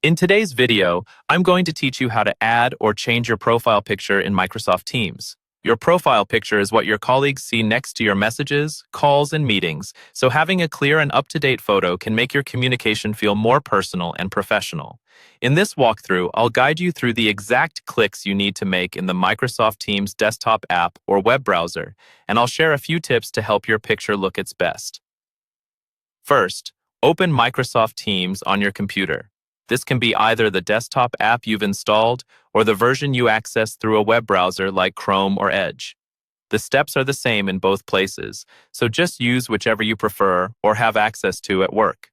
In today's video, I'm going to teach you how to add or change your profile picture in Microsoft Teams. Your profile picture is what your colleagues see next to your messages, calls, and meetings, so having a clear and up-to-date photo can make your communication feel more personal and professional. In this walkthrough, I'll guide you through the exact clicks you need to make in the Microsoft Teams desktop app or web browser, and I'll share a few tips to help your picture look its best. First, open Microsoft Teams on your computer. This can be either the desktop app you've installed or the version you access through a web browser like Chrome or Edge. The steps are the same in both places, so just use whichever you prefer or have access to at work.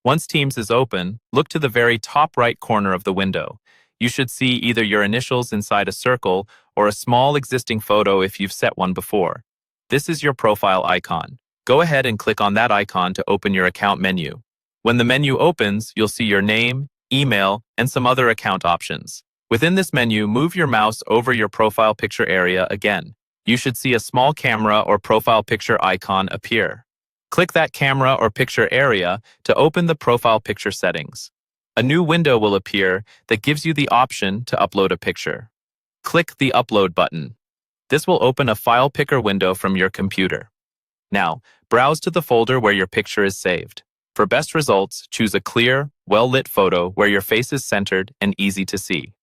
Once Teams is open, look to the very top right corner of the window. You should see either your initials inside a circle or a small existing photo if you've set one before. This is your profile icon. Go ahead and click on that icon to open your account menu. When the menu opens, you'll see your name, email, and some other account options. Within this menu, move your mouse over your profile picture area again. You should see a small camera or profile picture icon appear. Click that camera or picture area to open the profile picture settings. A new window will appear that gives you the option to upload a picture. Click the Upload button. This will open a file picker window from your computer. Now, browse to the folder where your picture is saved. For best results, choose a clear, well-lit photo where your face is centered and easy to see.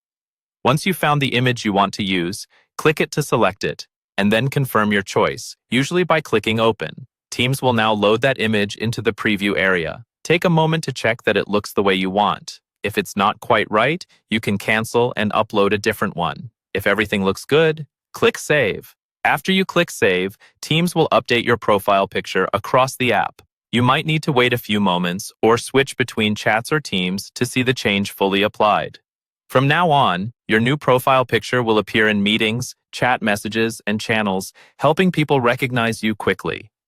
Once you've found the image you want to use, click it to select it, and then confirm your choice, usually by clicking Open. Teams will now load that image into the preview area. Take a moment to check that it looks the way you want. If it's not quite right, you can cancel and upload a different one. If everything looks good, click Save. After you click Save, Teams will update your profile picture across the app. You might need to wait a few moments or switch between chats or Teams to see the change fully applied. From now on, your new profile picture will appear in meetings, chat messages, and channels, helping people recognize you quickly.